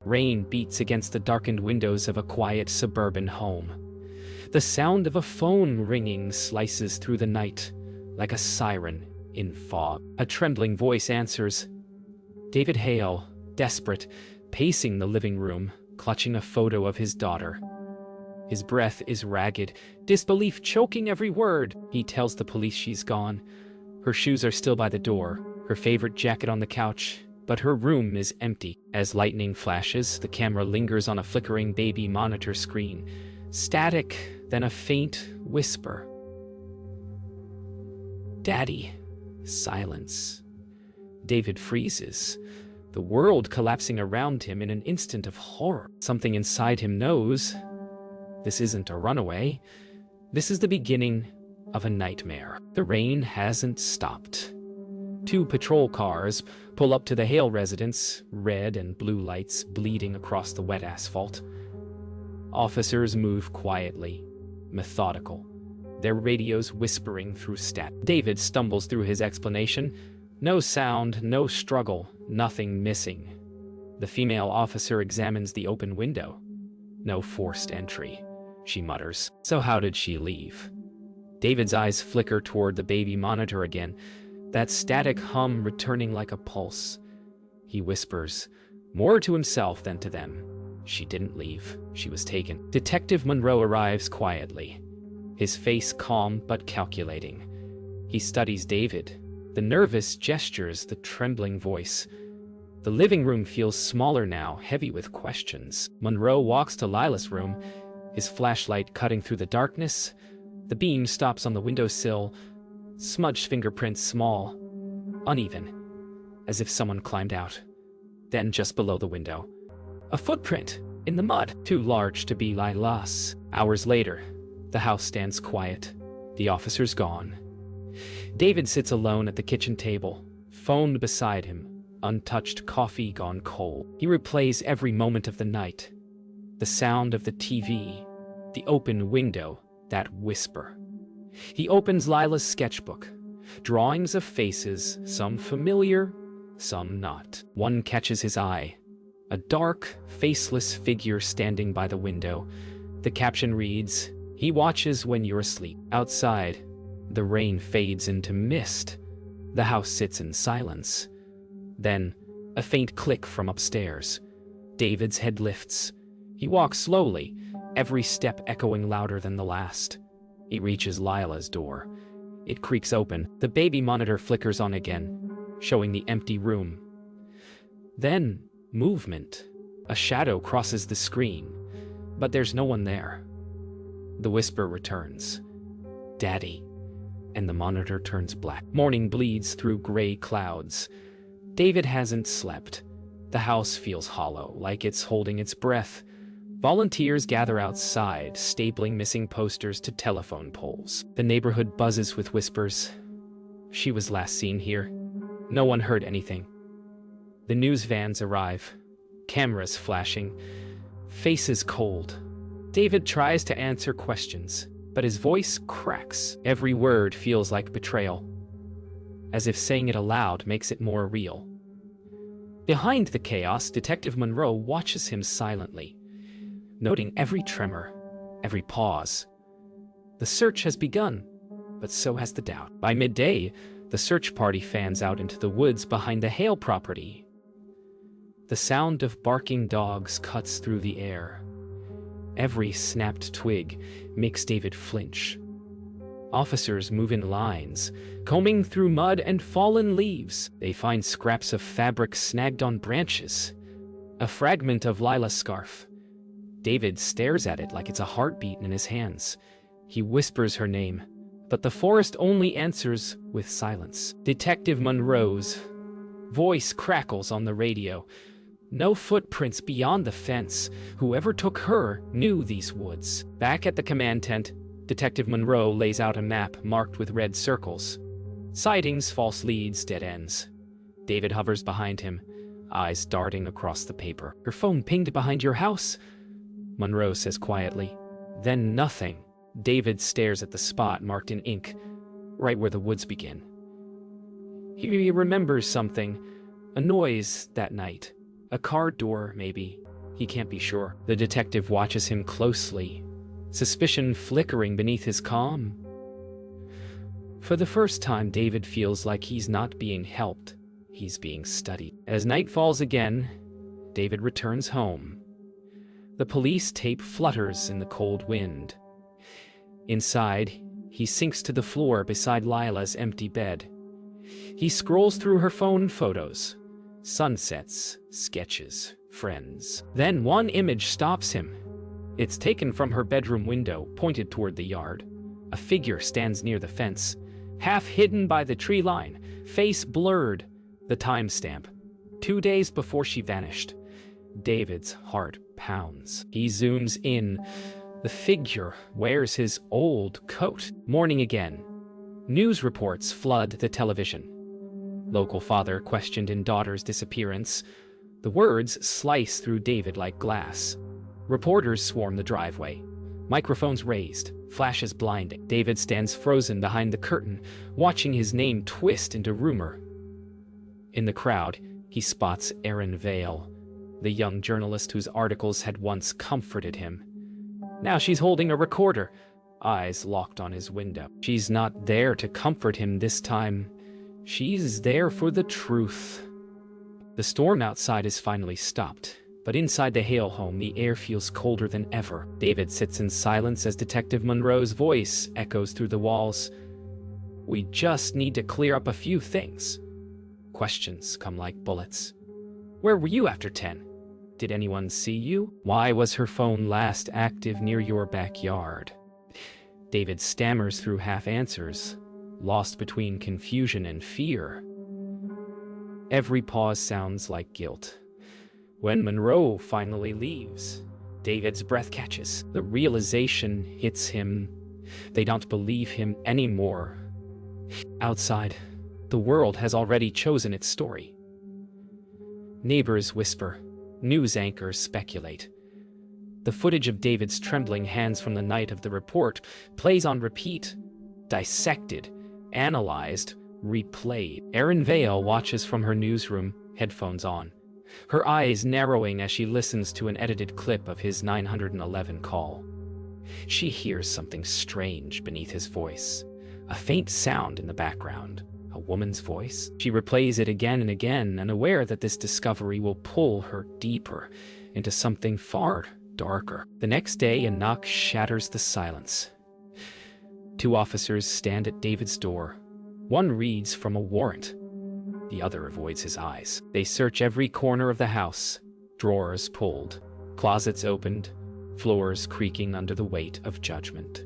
Rain beats against the darkened windows of a quiet suburban home. The sound of a phone ringing slices through the night, like a siren in fog. A trembling voice answers. David Hale, desperate, pacing the living room, clutching a photo of his daughter. His breath is ragged, disbelief choking every word. He tells the police she's gone. Her shoes are still by the door, her favorite jacket on the couch, but her room is empty. As lightning flashes, the camera lingers on a flickering baby monitor screen. Static, then a faint whisper. "Daddy." Silence. David freezes, the world collapsing around him in an instant of horror. Something inside him knows this isn't a runaway. This is the beginning of a nightmare. The rain hasn't stopped. 2 patrol cars pull up to the Hale residence, red and blue lights bleeding across the wet asphalt. Officers move quietly, methodical, their radios whispering through static. David stumbles through his explanation. No sound, no struggle, nothing missing. The female officer examines the open window. No forced entry, she mutters. So how did she leave? David's eyes flicker toward the baby monitor again, that static hum returning like a pulse. He whispers, more to himself than to them. She didn't leave. She was taken. Detective Monroe arrives quietly, his face calm but calculating. He studies David, the nervous gestures, the trembling voice. The living room feels smaller now, heavy with questions. Monroe walks to Lila's room, his flashlight cutting through the darkness. The beam stops on the windowsill, smudged fingerprints small, uneven, as if someone climbed out. Then just below the window, a footprint in the mud, too large to be Lila's. Hours later, the house stands quiet. The officer's gone. David sits alone at the kitchen table, phone beside him, untouched coffee gone cold. He replays every moment of the night. The sound of the TV, the open window, that whisper. He opens Lila's sketchbook, drawings of faces, some familiar, some not. One catches his eye, a dark, faceless figure standing by the window. The caption reads, "He watches when you're asleep." Outside, the rain fades into mist. The house sits in silence. Then, a faint click from upstairs. David's head lifts. He walks slowly, every step echoing louder than the last. He reaches Lila's door. It creaks open. The baby monitor flickers on again, showing the empty room. Then, movement. A shadow crosses the screen, but there's no one there. The whisper returns. "Daddy," and the monitor turns black. Morning bleeds through gray clouds. David hasn't slept. The house feels hollow, like it's holding its breath. Volunteers gather outside, stapling missing posters to telephone poles. The neighborhood buzzes with whispers. She was last seen here. No one heard anything. The news vans arrive, cameras flashing, faces cold. David tries to answer questions, but his voice cracks. Every word feels like betrayal, as if saying it aloud makes it more real. Behind the chaos, Detective Monroe watches him silently, noting every tremor, every pause. The search has begun, but so has the doubt. By midday, the search party fans out into the woods behind the Hale property. The sound of barking dogs cuts through the air. Every snapped twig makes David flinch. Officers move in lines, combing through mud and fallen leaves. They find scraps of fabric snagged on branches, a fragment of Lila's scarf. David stares at it like it's a heartbeat in his hands. He whispers her name, but the forest only answers with silence. Detective Monroe's voice crackles on the radio. No footprints beyond the fence. Whoever took her knew these woods. Back at the command tent, Detective Monroe lays out a map marked with red circles. Sightings, false leads, dead ends. David hovers behind him, eyes darting across the paper. "Your phone pinged behind your house," Monroe says quietly. Then nothing. David stares at the spot marked in ink, right where the woods begin. He remembers something, a noise that night. A car door, maybe. He can't be sure. The detective watches him closely, suspicion flickering beneath his calm. For the first time, David feels like he's not being helped. He's being studied. As night falls again, David returns home. The police tape flutters in the cold wind. Inside, he sinks to the floor beside Lila's empty bed. He scrolls through her phone photos. Sunsets, sketches, friends. Then one image stops him. It's taken from her bedroom window, pointed toward the yard. A figure stands near the fence, half hidden by the tree line, face blurred. The timestamp, 2 days before she vanished. David's heart pounds. He zooms in. The figure wears his old coat. Morning again. News reports flood the television. Local father questioned in daughter's disappearance. The words slice through David like glass. Reporters swarm the driveway. Microphones raised, flashes blinding. David stands frozen behind the curtain, watching his name twist into rumor. In the crowd, he spots Erin Vale, the young journalist whose articles had once comforted him. Now she's holding a recorder, eyes locked on his window. She's not there to comfort him this time. She's there for the truth. The storm outside is finally stopped, but inside the Hale home, the air feels colder than ever. David sits in silence as Detective Monroe's voice echoes through the walls. We just need to clear up a few things. Questions come like bullets. Where were you after 10? Did anyone see you? Why was her phone last active near your backyard? David stammers through half answers, lost between confusion and fear. Every pause sounds like guilt. When Monroe finally leaves, David's breath catches. The realization hits him. They don't believe him anymore. Outside, the world has already chosen its story. Neighbors whisper. News anchors speculate. The footage of David's trembling hands from the night of the report plays on repeat, dissected, analyzed, replayed. Erin Vale watches from her newsroom, headphones on, her eyes narrowing as she listens to an edited clip of his 911 call. She hears something strange beneath his voice, a faint sound in the background. A woman's voice? She replays it again and again, and aware that this discovery will pull her deeper into something far darker. The next day, a knock shatters the silence. 2 officers stand at David's door. One reads from a warrant. The other avoids his eyes. They search every corner of the house, drawers pulled, closets opened, floors creaking under the weight of judgment.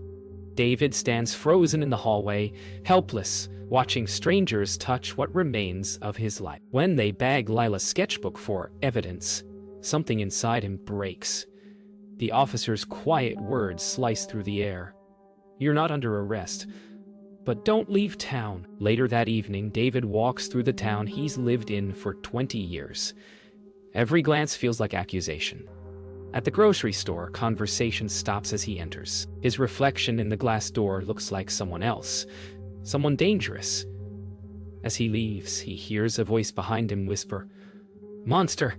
David stands frozen in the hallway, helpless, watching strangers touch what remains of his life. When they bag Lila's sketchbook for evidence, something inside him breaks. The officer's quiet words slice through the air. You're not under arrest, but don't leave town. Later that evening, David walks through the town he's lived in for 20 years. Every glance feels like accusation. At the grocery store, conversation stops as he enters. His reflection in the glass door looks like someone else, someone dangerous. As he leaves, he hears a voice behind him whisper, "Monster!"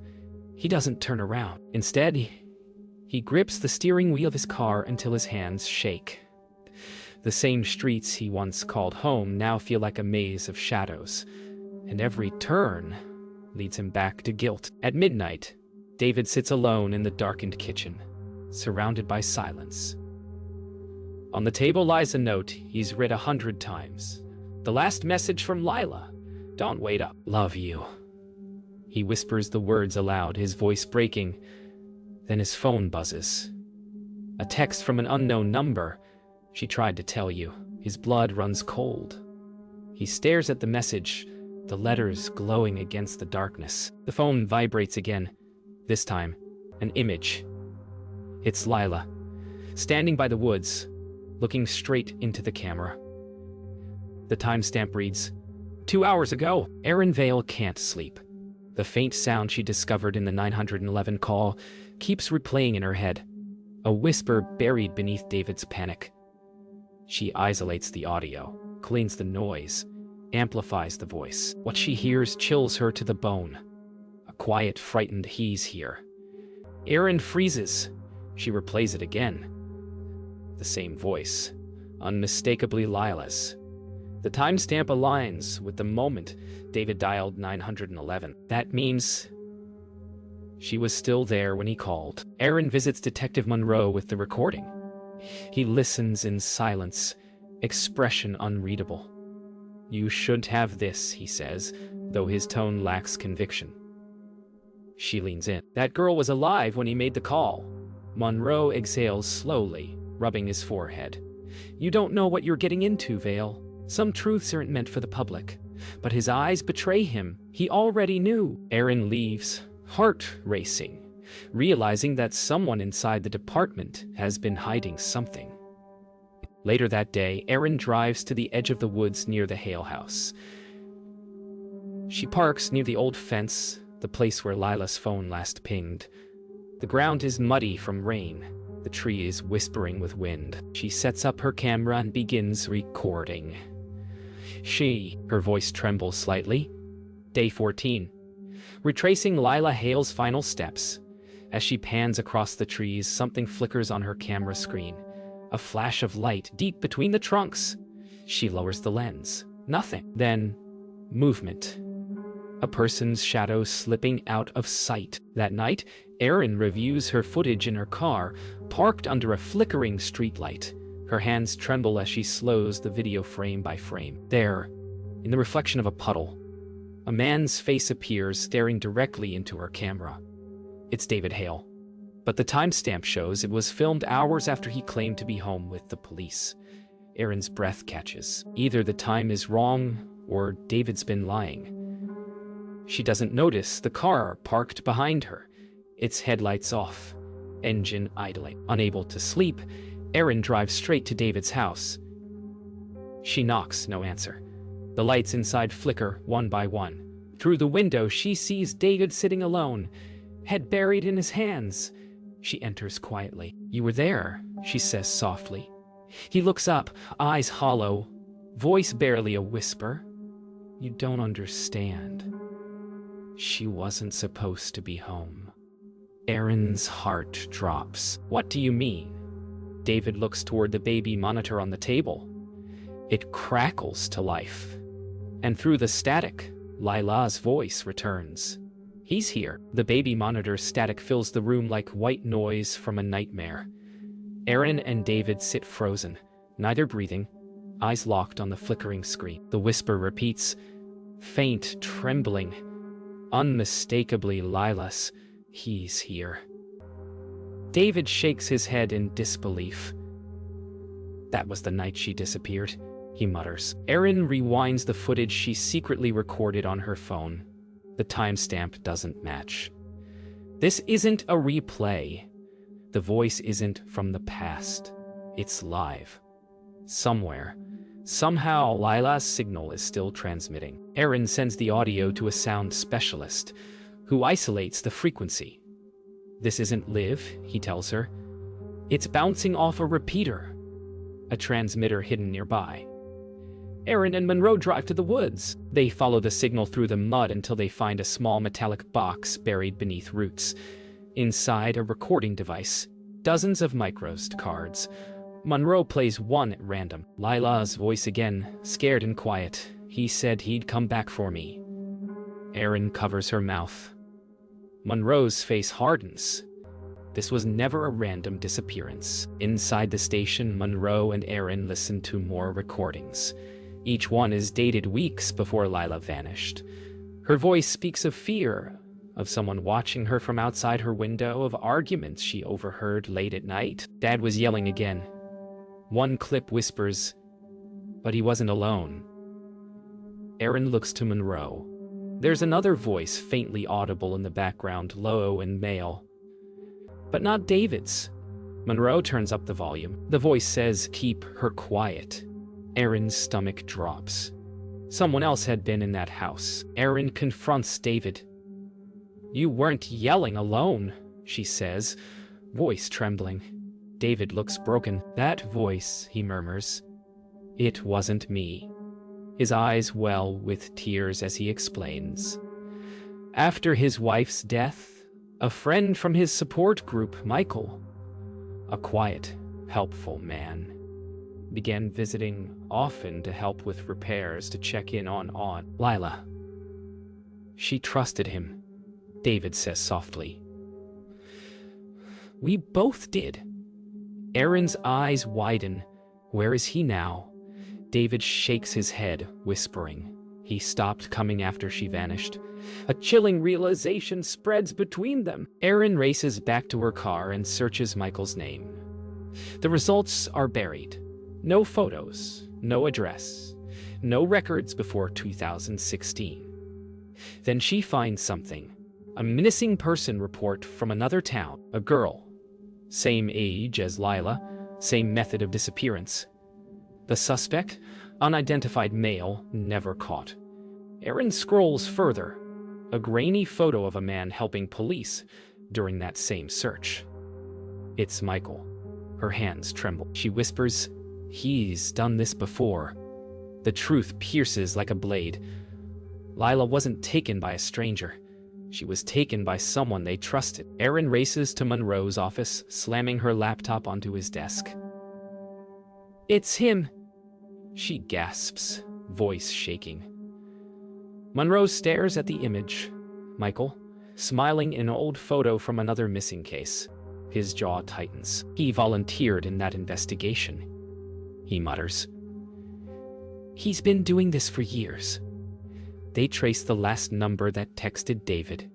He doesn't turn around. Instead, he grips the steering wheel of his car until his hands shake. The same streets he once called home now feel like a maze of shadows, and every turn leads him back to guilt. At midnight, David sits alone in the darkened kitchen, surrounded by silence. On the table lies a note he's read 100 times. The last message from Lila. Don't wait up. Love you. He whispers the words aloud, his voice breaking. Then his phone buzzes. A text from an unknown number. She tried to tell you. His blood runs cold. He stares at the message, the letters glowing against the darkness. The phone vibrates again. This time, an image. It's Lila, standing by the woods, looking straight into the camera. The timestamp reads, 2 hours ago. Erin Vale can't sleep. The faint sound she discovered in the 911 call keeps replaying in her head, a whisper buried beneath David's panic. She isolates the audio, cleans the noise, amplifies the voice. What she hears chills her to the bone. A quiet, frightened "he's here." Erin freezes. She replays it again. The same voice, unmistakably Lila's. The timestamp aligns with the moment David dialed 911. That means she was still there when he called. Erin visits Detective Monroe with the recording. He listens in silence, expression unreadable. "You should have this," he says, though his tone lacks conviction. She leans in. "That girl was alive when he made the call." Monroe exhales slowly, rubbing his forehead. "You don't know what you're getting into, Vale. Some truths aren't meant for the public." But his eyes betray him. He already knew. Erin leaves, heart racing, realizing that someone inside the department has been hiding something. Later that day, Erin drives to the edge of the woods near the Hale house. She parks near the old fence, the place where Lila's phone last pinged. The ground is muddy from rain. The tree is whispering with wind. She sets up her camera and begins recording. Her voice trembles slightly. Day 14. Retracing Lila Hale's final steps. As she pans across the trees, something flickers on her camera screen. A flash of light deep between the trunks. She lowers the lens. Nothing. Then, movement. A person's shadow slipping out of sight. That night, Erin reviews her footage in her car, parked under a flickering streetlight. Her hands tremble as she slows the video frame by frame. There, in the reflection of a puddle, a man's face appears, staring directly into her camera. It's David Hale. But the timestamp shows it was filmed hours after he claimed to be home with the police. Erin's breath catches. Either the time is wrong, or David's been lying. She doesn't notice the car parked behind her, its headlights off, engine idling. Unable to sleep, Erin drives straight to David's house. She knocks, no answer. The lights inside flicker one by one. Through the window, she sees David sitting alone, head buried in his hands. She enters quietly. "You were there," she says softly. He looks up, eyes hollow, voice barely a whisper. "You don't understand. She wasn't supposed to be home." Erin's heart drops. "What do you mean?" David looks toward the baby monitor on the table. It crackles to life. And through the static, Lila's voice returns. "He's here." The baby monitor static fills the room like white noise from a nightmare. Erin and David sit frozen, neither breathing, eyes locked on the flickering screen. The whisper repeats, faint, trembling, unmistakably Lila's. "He's here." David shakes his head in disbelief. "That was the night she disappeared," he mutters. Erin rewinds the footage she secretly recorded on her phone. The timestamp doesn't match. This isn't a replay. The voice isn't from the past. It's live. Somewhere, somehow, Lila's signal is still transmitting. Erin sends the audio to a sound specialist, who isolates the frequency. "This isn't live," he tells her. "It's bouncing off a repeater," a transmitter hidden nearby. Erin and Monroe drive to the woods. They follow the signal through the mud until they find a small metallic box buried beneath roots. Inside, a recording device. Dozens of microsd cards. Monroe plays one at random. Lila's voice again, scared and quiet. "He said he'd come back for me." Erin covers her mouth. Monroe's face hardens. This was never a random disappearance. Inside the station, Monroe and Erin listen to more recordings. Each one is dated weeks before Lila vanished. Her voice speaks of fear, of someone watching her from outside her window, of arguments she overheard late at night. Dad was yelling again. One clip whispers, "But he wasn't alone." Erin looks to Monroe. There's another voice faintly audible in the background, low and male. But not David's. Monroe turns up the volume. The voice says, "Keep her quiet." Erin's stomach drops. Someone else had been in that house. Erin confronts David. "You weren't yelling alone," she says, voice trembling. David looks broken. "That voice," he murmurs. "It wasn't me." His eyes well with tears as he explains. After his wife's death, A friend from his support group, Michael, a quiet, helpful man, began visiting often to help with repairs, to check in on Lila. She trusted him, David says softly. We both did. Aaron's eyes widen. Where is he now? David shakes his head, whispering. He stopped coming after she vanished. A chilling realization spreads between them. Aaron races back to her car and searches Michael's name. The results are buried. No photos, no address, no records before 2016. Then she finds something. A missing person report from another town. A girl. Same age as Lila, same method of disappearance. The suspect? Unidentified male, never caught. Aaron scrolls further. A grainy photo of a man helping police during that same search. It's Michael. Her hands tremble. She whispers, "He's done this before." The truth pierces like a blade. Lila wasn't taken by a stranger. She was taken by someone they trusted. Aaron races to Monroe's office, slamming her laptop onto his desk. "It's him," she gasps, voice shaking. Monroe stares at the image. Michael, smiling in an old photo from another missing case. His jaw tightens. He volunteered in that investigation, he mutters. He's been doing this for years. They trace the last number that texted David.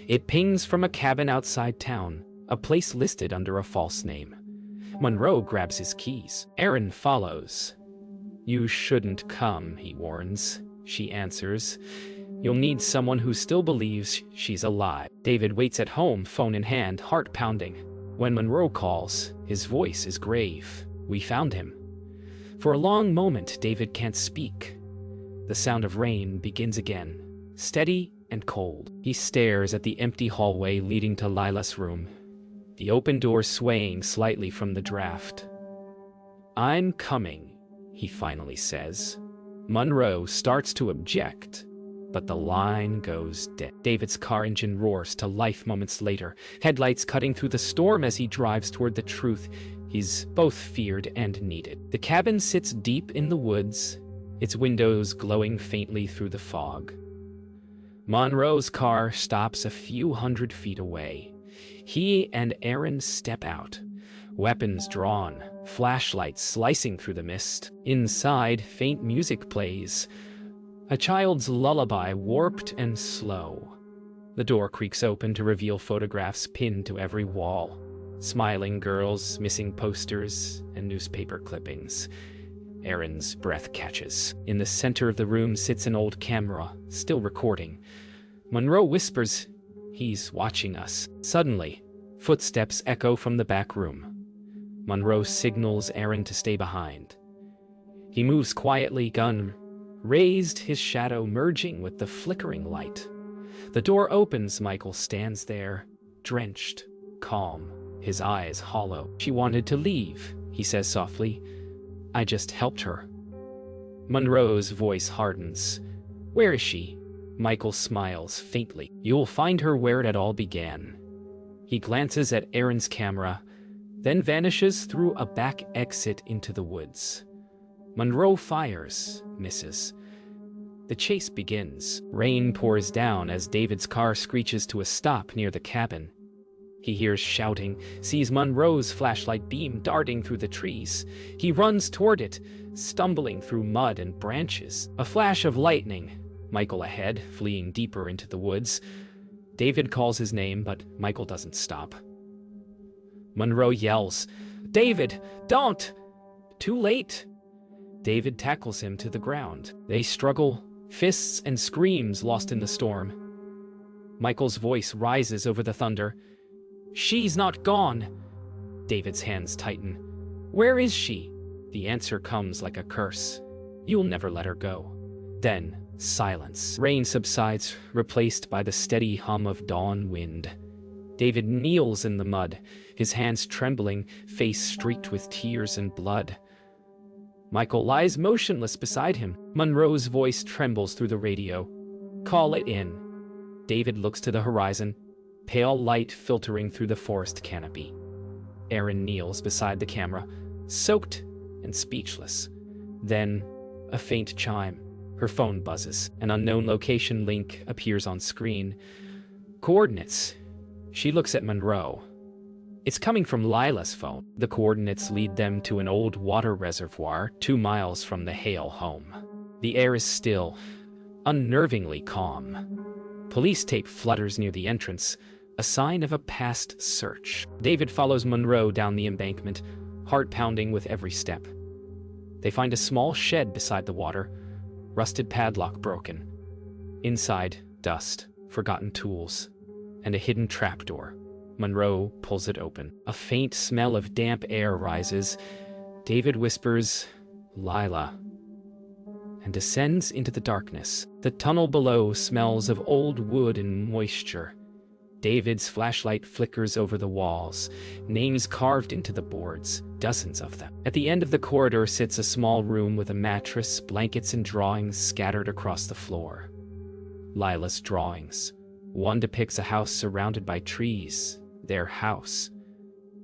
It pings from a cabin outside town, a place listed under a false name. Monroe grabs his keys. Aaron follows. "You shouldn't come," he warns. She answers, "You'll need someone who still believes she's alive." David waits at home, phone in hand, heart pounding. When Monroe calls, his voice is grave. "We found him." For a long moment, David can't speak. The sound of rain begins again, steady and cold. He stares at the empty hallway leading to Lila's room, the open door swaying slightly from the draft. "I'm coming," he finally says. Monroe starts to object, but the line goes dead. David's car engine roars to life moments later, headlights cutting through the storm as he drives toward the truth he's both feared and needed. The cabin sits deep in the woods, its windows glowing faintly through the fog. Monroe's car stops a few hundred feet away. He and Aaron step out, weapons drawn, flashlights slicing through the mist. Inside, faint music plays, a child's lullaby, warped and slow. The door creaks open to reveal photographs pinned to every wall. Smiling girls, missing posters, and newspaper clippings. Aaron's breath catches. In the center of the room sits an old camera, still recording. Monroe whispers, "He's watching us." Suddenly, footsteps echo from the back room. Monroe signals Aaron to stay behind. He moves quietly, gun raised, his shadow merging with the flickering light. The door opens. Michael stands there, drenched, calm, his eyes hollow. "She wanted to leave," he says softly. "I just helped her." Monroe's voice hardens. "Where is she?" Michael smiles faintly. "You'll find her where it all began." He glances at Aaron's camera, then vanishes through a back exit into the woods. Monroe fires, misses. The chase begins. Rain pours down as David's car screeches to a stop near the cabin. He hears shouting, sees Monroe's flashlight beam darting through the trees. He runs toward it, stumbling through mud and branches. A flash of lightning. Michael ahead, fleeing deeper into the woods. David calls his name, but Michael doesn't stop. Monroe yells, "David, don't!" Too late. David tackles him to the ground. They struggle, fists and screams lost in the storm. Michael's voice rises over the thunder. "She's not gone." David's hands tighten. "Where is she?" The answer comes like a curse. "You'll never let her go." Then, silence. Rain subsides, replaced by the steady hum of dawn wind. David kneels in the mud, his hands trembling, face streaked with tears and blood. Michael lies motionless beside him. Monroe's voice trembles through the radio. "Call it in." David looks to the horizon. pale light filtering through the forest canopy. Aaron kneels beside the camera, soaked and speechless. Then, a faint chime. Her phone buzzes. An unknown location link appears on screen. Coordinates. She looks at Monroe. It's coming from Lila's phone. The coordinates lead them to an old water reservoir 2 miles from the Hale home. The air is still, unnervingly calm. Police tape flutters near the entrance, a sign of a past search. David follows Monroe down the embankment, heart pounding with every step. They find a small shed beside the water, rusted padlock broken. Inside, dust, forgotten tools, and a hidden trapdoor. Monroe pulls it open. A faint smell of damp air rises. David whispers, "Lila," and descends into the darkness. The tunnel below smells of old wood and moisture. David's flashlight flickers over the walls, names carved into the boards, dozens of them. At the end of the corridor sits a small room with a mattress, blankets, and drawings scattered across the floor. Lila's drawings. One depicts a house surrounded by trees, their house.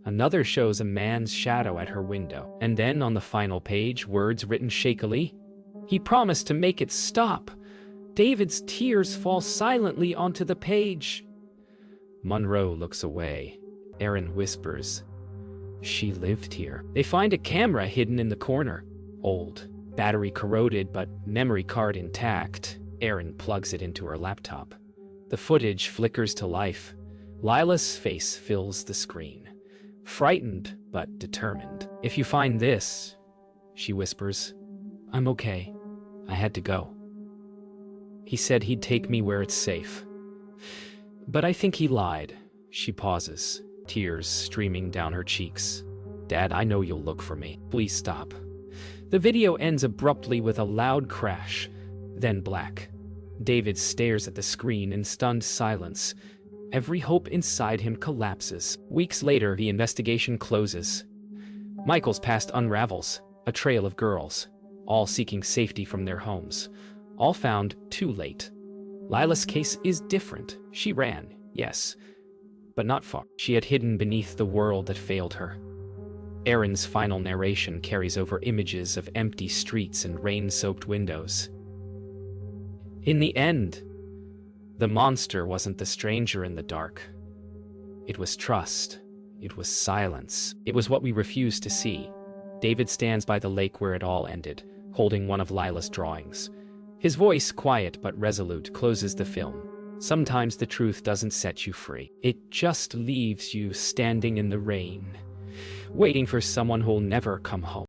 Another shows a man's shadow at her window. And then on the final page, words written shakily, "He promised to make it stop." David's tears fall silently onto the page. Monroe looks away. Aaron whispers, "She lived here." They find a camera hidden in the corner. Old, battery corroded, but memory card intact. Aaron plugs it into her laptop. The footage flickers to life. Lila's face fills the screen. Frightened, but determined. "If you find this," she whispers, "I'm okay. I had to go. He said he'd take me where it's safe. But I think he lied." She pauses, tears streaming down her cheeks. "Dad, I know you'll look for me. Please stop." The video ends abruptly with a loud crash, then black. David stares at the screen in stunned silence. Every hope inside him collapses. Weeks later, the investigation closes. Michael's past unravels, a trail of girls, all seeking safety from their homes, all found too late. Lila's case is different. She ran, yes, but not far. She had hidden beneath the world that failed her. Aaron's final narration carries over images of empty streets and rain-soaked windows. In the end, the monster wasn't the stranger in the dark. It was trust. It was silence. It was what we refused to see. David stands by the lake where it all ended, holding one of Lila's drawings. His voice, quiet but resolute, closes the film. Sometimes the truth doesn't set you free. It just leaves you standing in the rain, waiting for someone who'll never come home.